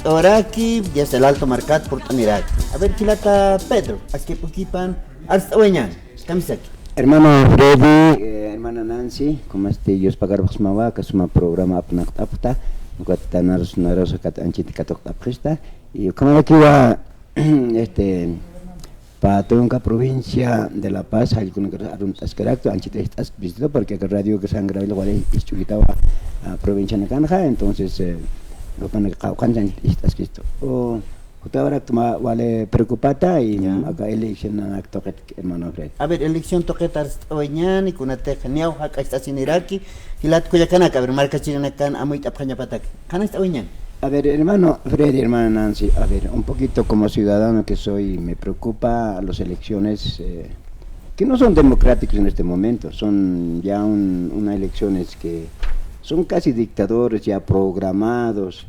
Oraki, ya es el alto marcat por Tanirak. A ver, Chilata Pedro, aquí Pukipan, hasta Oñan, Camisaki. Hermano Freddy, hermana Nancy, como yo pagar Basmawa, que es un programa apta, Guatanar Narosa Anchiti Catok Aprista, y como aquí va para toda una provincia de La Paz, hay con aruntas caracto, Anchiti estás visitado porque el radio que se han grabado igual es chiquitaba a provincia de Canja, entonces lo van a causar estás visto. Ahora vale preocupata y acá elección toquet hermano Fred. A ver, elección toquet oñan y con teja niau acá está sin iraki y la cuyacana a ver marca china can amuit apaña patak. Can está oñan. A ver, hermano Fred y hermana Nancy, a ver, un poquito como ciudadano que soy, me preocupa las elecciones que no son democráticas en este momento, son ya unas elecciones que son casi dictadores ya programados.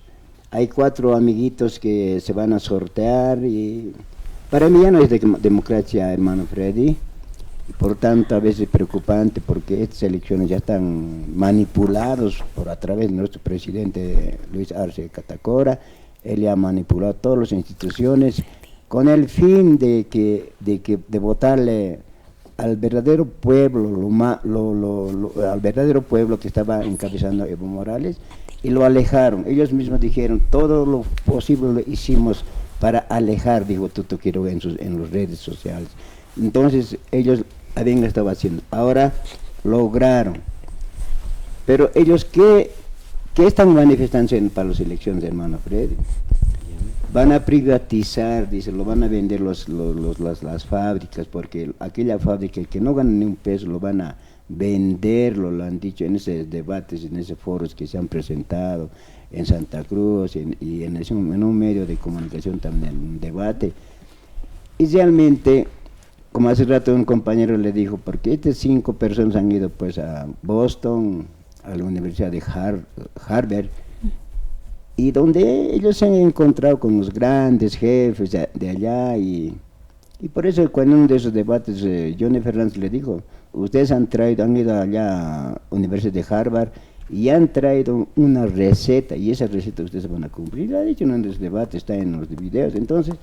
Hay 4 amiguitos que se van a sortear y para mí ya no es democracia, hermano Freddy. Por tanto, a veces es preocupante porque estas elecciones ya están manipulados por a través de nuestro presidente Luis Arce Catacora. Él ya ha manipulado todas las instituciones con el fin de votarle al verdadero pueblo, al verdadero pueblo que estaba encabezando Evo Morales, y lo alejaron. Ellos mismos dijeron, todo lo posible lo hicimos para alejar, dijo Tuto Quiroga en las redes sociales. Entonces ellos habían estado haciendo, ahora lograron. Pero ellos, ¿qué están manifestando para las elecciones, hermano Freddy? Van a privatizar, dice, lo van a vender las fábricas, porque aquella fábrica que no gana ni un peso lo van a venderlo, lo han dicho en esos debates, en esos foros que se han presentado en Santa Cruz y en un medio de comunicación también, un debate. Y realmente, como hace rato un compañero le dijo, porque estas 5 personas han ido pues a Boston, a la Universidad de Harvard, y donde ellos se han encontrado con los grandes jefes de allá, y por eso cuando en uno de esos debates Johnny Fernández le dijo, ustedes han ido allá a la Universidad de Harvard y han traído una receta, y esa receta ustedes van a cumplir, lo ha dicho en uno de los debates, está en los videos. Entonces,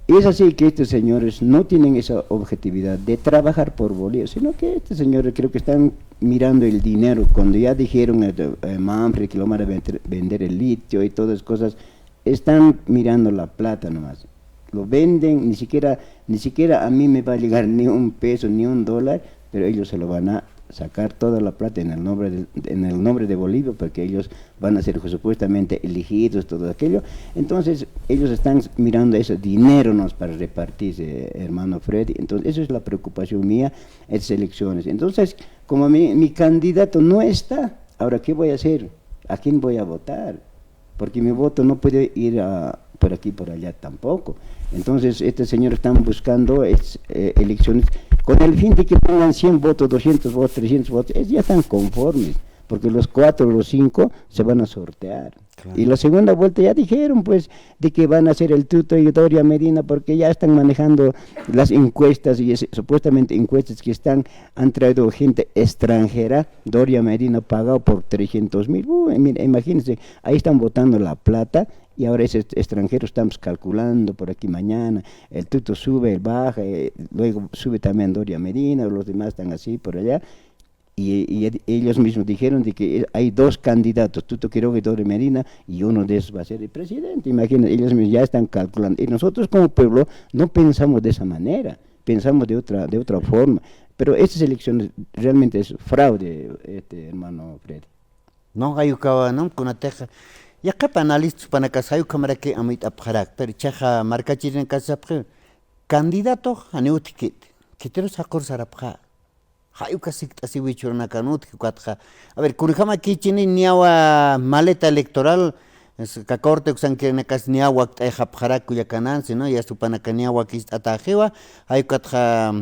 es así que estos señores no tienen esa objetividad de trabajar por Bolivia, sino que estos señores creo que están mirando el dinero. Cuando ya dijeron Manfred que lo van a vender el litio y todas esas cosas, están mirando la plata nomás. Lo venden, ni siquiera a mí me va a llegar ni un peso, ni un dólar, pero ellos se lo van a sacar toda la plata en el nombre de Bolivia, porque ellos van a ser supuestamente elegidos, todo aquello. Entonces ellos están mirando ese dinero para repartirse, hermano Freddy. Entonces eso es la preocupación mía, estas elecciones. Entonces, como mi candidato no está, ahora ¿qué voy a hacer? ¿A quién voy a votar? Porque mi voto no puede ir por aquí por allá tampoco. Entonces estos señores están buscando elecciones con el fin de que pongan 100 votos, 200 votos, 300 votos, ya están conformes, porque los 4 o los 5 se van a sortear. Claro. Y la segunda vuelta ya dijeron pues de que van a hacer el Tuto y Doria Medina, porque ya están manejando las encuestas, y supuestamente encuestas que han traído gente extranjera. Doria Medina pagado por 300,000, imagínense, ahí están botando la plata. Y ahora ese extranjero estamos calculando por aquí mañana, el Tuto sube, baja, luego sube también Doria Medina, los demás están así por allá, y ellos mismos dijeron de que hay 2 candidatos, Tuto Quiroga y Doria Medina, y uno de esos va a ser el presidente. Imagínense, ellos mismos ya están calculando, y nosotros como pueblo no pensamos de esa manera, pensamos de otra forma, pero estas elecciones realmente es fraude, hermano Fred. No hay no con una teja. Ya que analistas para casayo cámara que amit apjarak, pero chaja marca chiren casapre candidato haneutikit, que te los acor sarapja. Hayu casi así wichurna canut que cuatja. A ver, kurijama kichini niawa maleta electoral, es que corte usan que necas niawa apjarak cuya cananse, ¿no? Ya su panacaniawa kist atajewa, hayu catja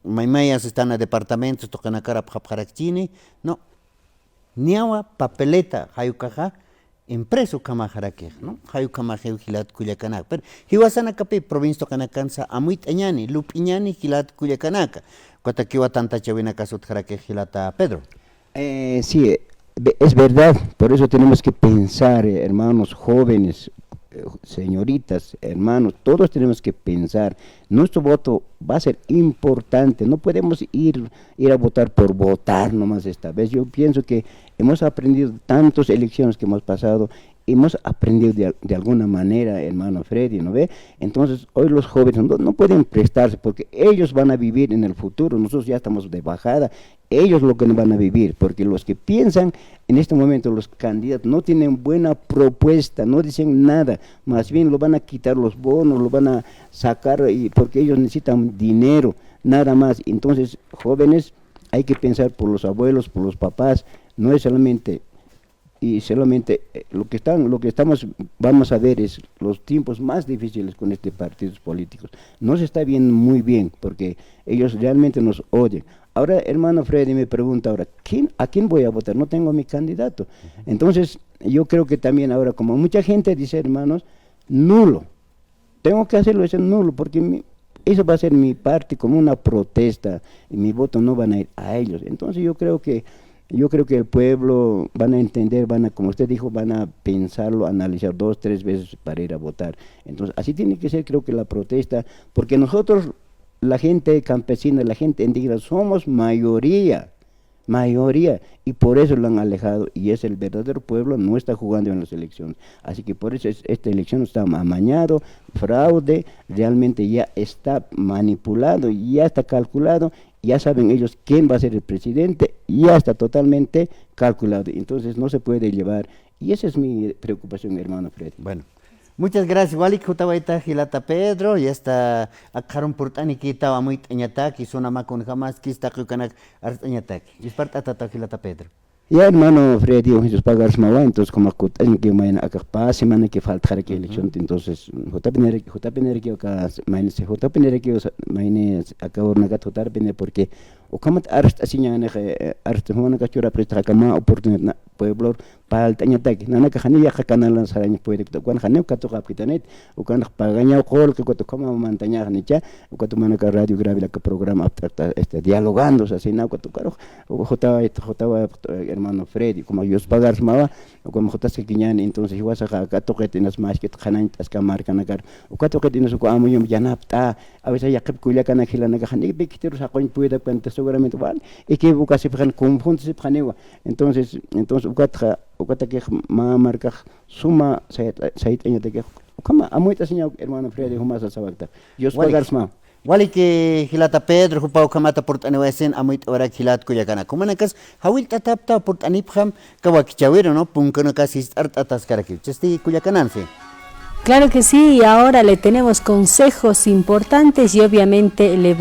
maimayas están a departamentos tocan cara apjarak chini, no. Niawa papeleta hayu caja. Impreso kamajarake, ¿no? Hayu kamajeu hilat Culiacanaca. Pero hiwasana capi provincia canacansa amuit añani, lup iñani hilat Culiacanaca. Cuataquiwa tanta chavina casut jarake hilata Pedro. Sí, es verdad, por eso tenemos que pensar, hermanos jóvenes, señoritas, hermanos, todos tenemos que pensar, nuestro voto va a ser importante, no podemos ir a votar por votar nomás esta vez. Yo pienso que hemos aprendido tantas elecciones que hemos pasado, hemos aprendido de alguna manera, hermano Freddy, ¿no ve? Entonces, hoy los jóvenes no pueden prestarse porque ellos van a vivir en el futuro, nosotros ya estamos de bajada, ellos lo que no van a vivir, porque los que piensan en este momento, los candidatos no tienen buena propuesta, no dicen nada, más bien lo van a quitar los bonos, lo van a sacar, porque ellos necesitan dinero, nada más. Entonces, jóvenes, hay que pensar por los abuelos, por los papás, no es solamente lo que estamos vamos a ver es los tiempos más difíciles con estos partidos políticos. No se está viendo muy bien porque ellos realmente nos odian. Ahora, hermano Freddy me pregunta ahora, ¿a quién voy a votar? No tengo mi candidato. Entonces, yo creo que también ahora, como mucha gente dice, hermanos, nulo. Tengo que hacerlo ese nulo porque eso va a ser mi parte como una protesta y mi voto no van a ir a ellos. Entonces, yo creo que el pueblo van a entender, como usted dijo, van a pensarlo, analizar 2, 3 veces para ir a votar. Entonces, así tiene que ser, creo que la protesta, porque nosotros, la gente campesina, la gente indígena, somos mayoría, y por eso lo han alejado, y es el verdadero pueblo, no está jugando en las elecciones. Así que por eso esta elección está amañado, fraude, realmente ya está manipulado, ya está calculado, ya saben ellos quién va a ser el presidente, ya está totalmente calculado, entonces no se puede llevar, y esa es mi preocupación, hermano Freddy. Bueno, muchas gracias. Walik Jutabaita Gilata Pedro, y hasta Akaron Purtani Kita muy Tañataki, Sonama con jamás Kista Kukanak Artañataki. Y es parte de Gilata Pedro. Ya, hermano Freddy, Jesús Pagar Smawa, entonces como en que mañana acá pasa semana que falta que elección, entonces JPNR que acá mañana se JPNR que mañana acá ornagat JPNR porque o como arst asinya arst hona ka chura presta kama oportunidad pueblo pal tanya tak nana ka khani ya kanal saraña puede kan khani ka to kapitanet o kan pagaña qol que to como mantaña nicha o ka to mana ka radio grave la ka programa abstracta dialogando así na ka to caro o jota hermano Freddy como yo pagar smawa o como jota se quiñan entonces igual ka to que tienes más que khanan tas ka marca nagar o ka to que tienes ko amo yum yanapta a veces ya que kuya kana khilana ka khani bikitero sa qoin puede cuenta seguramente van y que busca se fijan conjunto se panewa entonces ukata que marca suma sait año de que como amuita señor hermano Freddy humasa sabacta yo pagar sma Wali que Gilata Pedro Jupau Kamata Portanewesen amuit ora Gilat Kuyakana kumanacas hawil tatapta portanipjam kawakichawero no punkonocasis artatas caraqui chesti Kuyakananse. Claro que sí, y ahora le tenemos consejos importantes y obviamente le